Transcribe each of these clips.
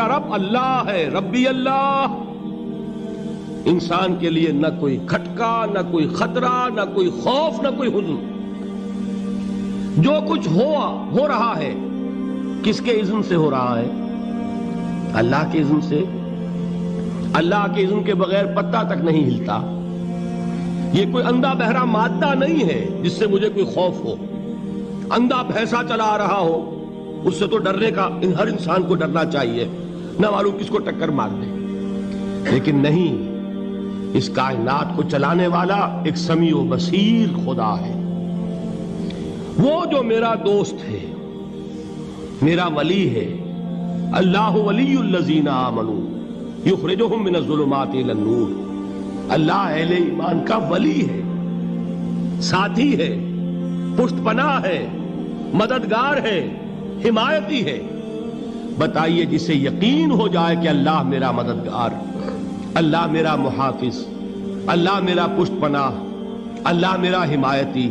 رب اللہ ہے، ربی اللہ۔ انسان کے لیے نہ کوئی کھٹکا، نہ کوئی خطرہ، نہ کوئی خوف، نہ کوئی حزن۔ جو کچھ ہو رہا ہے کس کے اذن سے ہو رہا ہے؟ اللہ کے اذن سے۔ اللہ کے اذن کے بغیر پتا تک نہیں ہلتا۔ یہ کوئی اندھا بہرا مادہ نہیں ہے جس سے مجھے کوئی خوف ہو۔ اندھا بھینسا چلا آ رہا ہو اس سے تو ڈرنے کا ہر انسان کو ڈرنا چاہیے، نہ معلوم کس کو ٹکر مار دے۔ لیکن نہیں، اس کائنات کو چلانے والا ایک سمیع و بصیر خدا ہے، وہ جو میرا دوست ہے، میرا ولی ہے۔ اللہ ولی الذین آمنوا یخرجہم من الظلمات الی النور۔ اللہ اہل ایمان کا ولی ہے، ساتھی ہے، پشت پناہ ہے، مددگار ہے، حمایتی ہے۔ بتائیے جسے یقین ہو جائے کہ اللہ میرا مددگار، اللہ میرا محافظ، اللہ میرا پشت پناہ، اللہ میرا حمایتی،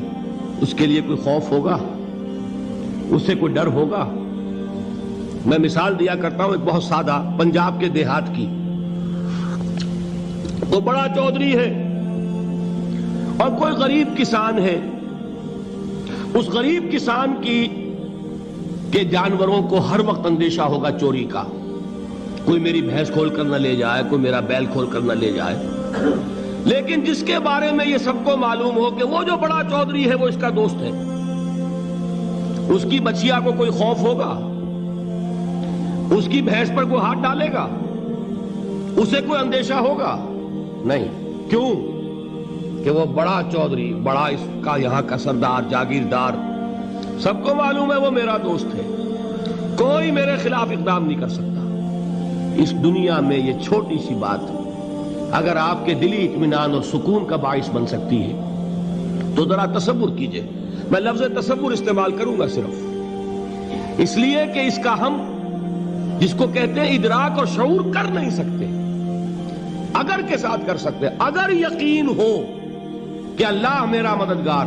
اس کے لیے کوئی خوف ہوگا؟ اس سے کوئی ڈر ہوگا؟ میں مثال دیا کرتا ہوں ایک بہت سادہ، پنجاب کے دیہات کی۔ وہ بڑا چودھری ہے اور کوئی غریب کسان ہے۔ اس غریب کسان کے جانوروں کو ہر وقت اندیشہ ہوگا چوری کا، کوئی میری بھینس کھول کر نہ لے جائے، کوئی میرا بیل کھول کر نہ لے جائے۔ لیکن جس کے بارے میں یہ سب کو معلوم ہو کہ وہ جو بڑا چودھری ہے وہ اس کا دوست ہے، اس کی بچیا کو کوئی خوف ہوگا؟ اس کی بھینس پر کوئی ہاتھ ڈالے گا؟ اسے کوئی اندیشہ ہوگا؟ نہیں۔ کیوں؟ کہ وہ بڑا چودھری، بڑا اس کا یہاں کا سردار، جاگیردار، سب کو معلوم ہے وہ میرا دوست ہے، کوئی میرے خلاف اقدام نہیں کر سکتا۔ اس دنیا میں یہ چھوٹی سی بات اگر آپ کے دلی اطمینان اور سکون کا باعث بن سکتی ہے تو ذرا تصور کیجئے۔ میں لفظ تصور استعمال کروں گا صرف اس لیے کہ اس کا ہم جس کو کہتے ہیں ادراک اور شعور کر نہیں سکتے، اگر کے ساتھ کر سکتے۔ اگر یقین ہو کہ اللہ میرا مددگار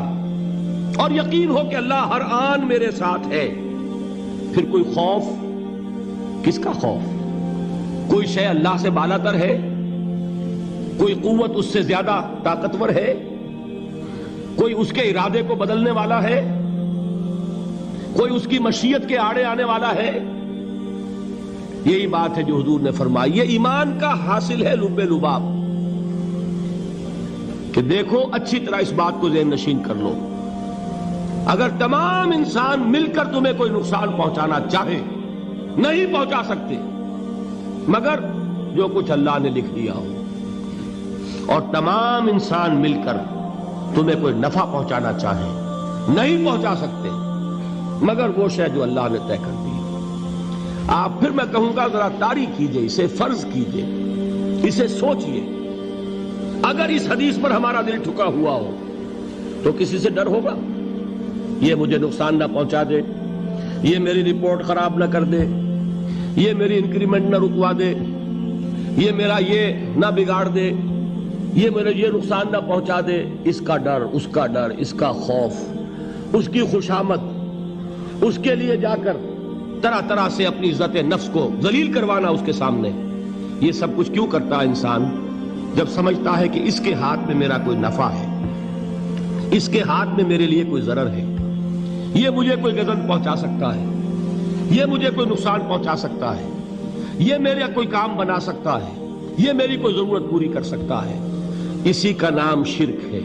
اور یقین ہو کہ اللہ ہر آن میرے ساتھ ہے، پھر کوئی خوف؟ کس کا خوف؟ کوئی شے اللہ سے بالا تر ہے؟ کوئی قوت اس سے زیادہ طاقتور ہے؟ کوئی اس کے ارادے کو بدلنے والا ہے؟ کوئی اس کی مشیت کے آڑے آنے والا ہے؟ یہی بات ہے جو حضور نے فرمائی۔ یہ ایمان کا حاصل ہے لب لباب، کہ دیکھو اچھی طرح اس بات کو ذہن نشین کر لو، اگر تمام انسان مل کر تمہیں کوئی نقصان پہنچانا چاہے نہیں پہنچا سکتے، مگر جو کچھ اللہ نے لکھ دیا ہو، اور تمام انسان مل کر تمہیں کوئی نفع پہنچانا چاہے نہیں پہنچا سکتے، مگر وہ شے جو اللہ نے طے کر دی۔ آپ پھر میں کہوں گا ذرا طاری کیجئے، اسے فرض کیجئے، اسے سوچئے۔ اگر اس حدیث پر ہمارا دل ٹھکا ہوا ہو تو کسی سے ڈر ہوگا؟ یہ مجھے نقصان نہ پہنچا دے، یہ میری رپورٹ خراب نہ کر دے، یہ میری انکریمنٹ نہ رکوا دے، یہ میرا یہ نہ بگاڑ دے، یہ میرے یہ نقصان نہ پہنچا دے۔ اس کا ڈر، اس کا ڈر، اس کا خوف، اس کی خوشامد، اس کے لیے جا کر طرح طرح سے اپنی عزت نفس کو ذلیل کروانا اس کے سامنے، یہ سب کچھ کیوں کرتا ہے انسان؟ جب سمجھتا ہے کہ اس کے ہاتھ میں میرا کوئی نفع ہے، اس کے ہاتھ میں میرے لیے کوئی ضرر ہے، یہ مجھے کوئی غضب پہنچا سکتا ہے، یہ مجھے کوئی نقصان پہنچا سکتا ہے، یہ میرا کوئی کام بنا سکتا ہے، یہ میری کوئی ضرورت پوری کر سکتا ہے۔ اسی کا نام شرک ہے۔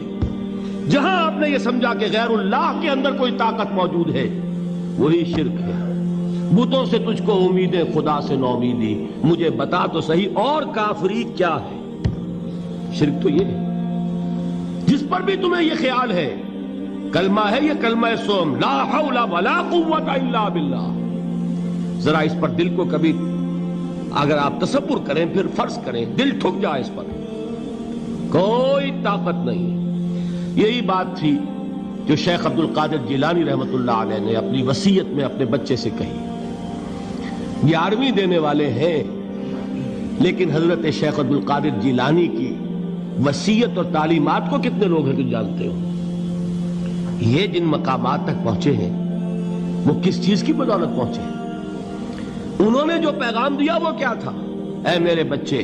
جہاں آپ نے یہ سمجھا کہ غیر اللہ کے اندر کوئی طاقت موجود ہے، وہی شرک ہے۔ بتوں سے تجھ کو امیدیں، خدا سے نومیدی، مجھے بتا تو صحیح اور کافری کیا ہے؟ شرک تو یہ ہے۔ جس پر بھی تمہیں یہ خیال ہے، کلمہ ہے یہ کلمہ سوم، لا حول ولا قوت الا باللہ، ذرا اس پر دل کو کبھی اگر آپ تصور کریں، پھر فرض کریں، دل ٹھک جائے اس پر، کوئی طاقت نہیں۔ یہی بات تھی جو شیخ عبد القادر جیلانی رحمۃ اللہ علیہ نے اپنی وصیت میں اپنے بچے سے کہی۔ 11ویں دینے والے ہیں، لیکن حضرت شیخ عبد القادر جیلانی کی وصیت اور تعلیمات کو کتنے لوگ ہیں تو جانتے ہو؟ یہ جن مقامات تک پہنچے ہیں وہ کس چیز کی بدولت پہنچے ہیں؟ انہوں نے جو پیغام دیا وہ کیا تھا؟ اے میرے بچے،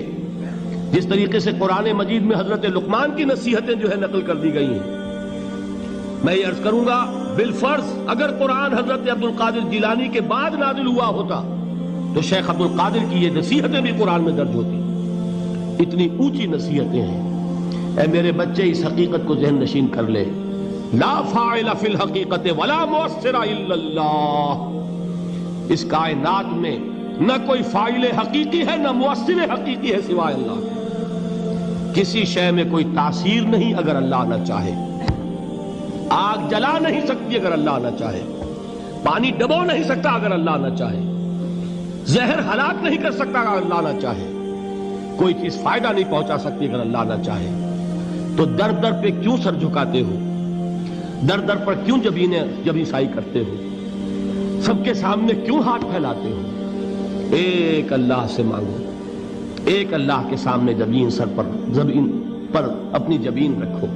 جس طریقے سے قرآن مجید میں حضرت لقمان کی نصیحتیں جو ہے نقل کر دی گئی ہیں، میں یہ عرض کروں گا بالفرض اگر قرآن حضرت عبد القادر جیلانی کے بعد نازل ہوا ہوتا تو شیخ عبد القادر کی یہ نصیحتیں بھی قرآن میں درج ہوتی۔ اتنی اونچی نصیحتیں ہیں۔ اے میرے بچے، اس حقیقت کو ذہن نشین کر لے، لا فاعل فی الحقیقت ولا مؤثر الا اللہ۔ اس کائنات میں نہ کوئی فاعل حقیقی ہے نہ مؤثر حقیقی ہے سوائے اللہ کے۔ کسی شے میں کوئی تاثیر نہیں اگر اللہ نہ چاہے۔ آگ جلا نہیں سکتی اگر اللہ نہ چاہے، پانی ڈبو نہیں سکتا اگر اللہ نہ چاہے، زہر ہلاک نہیں کر سکتا اگر اللہ نہ چاہے، کوئی چیز فائدہ نہیں پہنچا سکتی اگر اللہ نہ چاہے۔ تو در در پہ کیوں سر جھکاتے ہو؟ در در پر کیوں جبیں سائی کرتے ہو؟ سب کے سامنے کیوں ہاتھ پھیلاتے ہو؟ ایک اللہ سے مانگو، ایک اللہ کے سامنے زمین پر اپنی جبین رکھو۔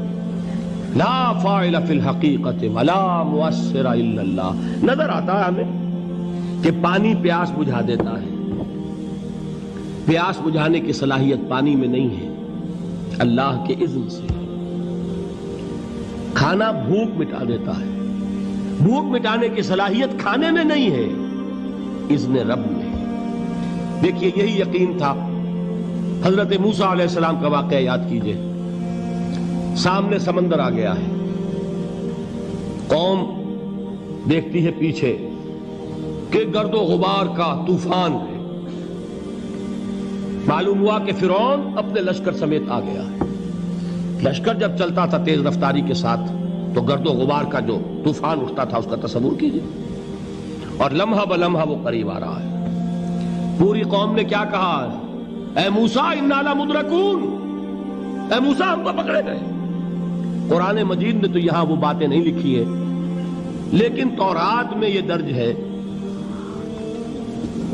لا فاعل فی الحقیقت ولا مؤثر الا اللہ۔ نظر آتا ہے ہمیں کہ پانی پیاس بجھا دیتا ہے، پیاس بجھانے کی صلاحیت پانی میں نہیں ہے، اللہ کے اذن سے۔ کھانا بھوک مٹا دیتا ہے، بھوک مٹانے کی صلاحیت کھانے میں نہیں ہے، اذن رب میں۔ دیکھیے یہی یقین تھا حضرت موسیٰ علیہ السلام کا واقعہ یاد کیجئے۔ سامنے سمندر آ گیا ہے، قوم دیکھتی ہے پیچھے کہ گرد و غبار کا طوفان ہے۔ معلوم ہوا کہ فرعون اپنے لشکر سمیت آ گیا ہے۔ لشکر جب چلتا تھا تیز رفتاری کے ساتھ تو گرد و غبار کا جو طوفان اٹھتا تھا اس کا تصور کیجئے، اور لمحہ بلمحہ وہ قریب آ رہا ہے۔ پوری قوم نے کیا کہا؟ اے موسیٰ انا لمدرکون، اے موسیٰ ہم تو پکڑے گئے۔ قرآن مجید نے تو یہاں وہ باتیں نہیں لکھی ہیں، لیکن تورات میں یہ درج ہے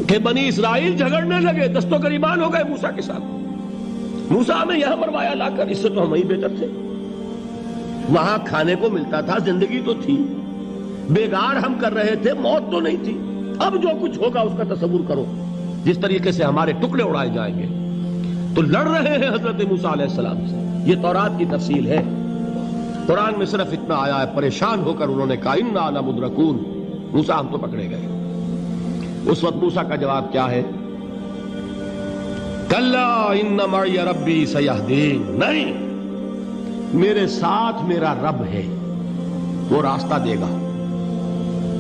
کہ بنی اسرائیل جھگڑنے لگے، دست و گریبان ہو گئے موسیٰ کے ساتھ۔ موسیٰ ہمیں یہاں مروایا لا کر، اس سے تو ہم ہی بہتر تھے۔ وہاں کھانے کو ملتا تھا، زندگی تو تھی، بیگار ہم کر رہے تھے، موت تو نہیں تھی۔ اب جو کچھ ہوگا اس کا تصور کرو، جس طریقے سے ہمارے ٹکڑے اڑائے جائیں گے۔ تو لڑ رہے ہیں حضرت موسیٰ علیہ السلام سے۔ یہ تورات کی تفصیل ہے۔ قرآن میں صرف اتنا آیا ہے، پریشان ہو کر انہوں نے کہا انا لمدرکون، موسیٰ ہم تو پکڑے گئے۔ اس وقت موسیٰ کا جواب کیا ہے؟ کلا ان معی ربی سیہدین، نہیں، میرے ساتھ میرا رب ہے، وہ راستہ دے گا۔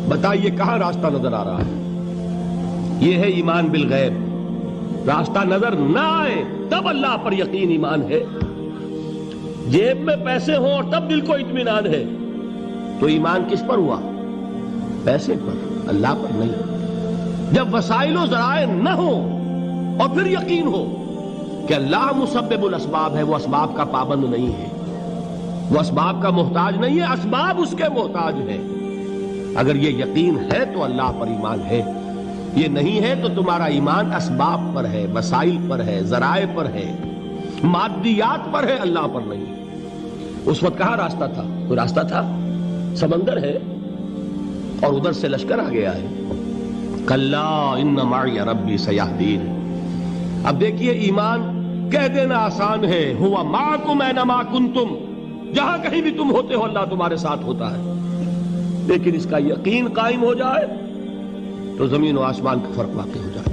بتائیے کہاں راستہ نظر آ رہا ہے؟ یہ ہے ایمان بالغیب۔ راستہ نظر نہ آئے تب اللہ پر یقین ایمان ہے۔ جیب میں پیسے ہوں اور تب دل کو اطمینان ہے تو ایمان کس پر ہوا؟ پیسے پر، اللہ پر نہیں۔ جب وسائل و ذرائع نہ ہو اور پھر یقین ہو کہ اللہ مسبب الاسباب ہے، وہ اسباب کا پابند نہیں ہے، وہ اسباب کا محتاج نہیں ہے، اسباب اس کے محتاج ہیں۔ اگر یہ یقین ہے تو اللہ پر ایمان ہے، یہ نہیں ہے تو تمہارا ایمان اسباب پر ہے، وسائل پر ہے، ذرائع پر ہے، مادیات پر ہے، اللہ پر نہیں۔ اس وقت کہاں راستہ تھا؟ کوئی راستہ تھا؟ سمندر ہے اور ادھر سے لشکر آ گیا ہے۔ کلا ان معی ربی سیہدین۔ اب دیکھیے ایمان کہہ دینا آسان ہے، ہوا معکم اینما کنتم، جہاں کہیں بھی تم ہوتے ہو اللہ تمہارے ساتھ ہوتا ہے، لیکن اس کا یقین قائم ہو جائے تو زمین و آسمان کا فرق واقع ہو جائے۔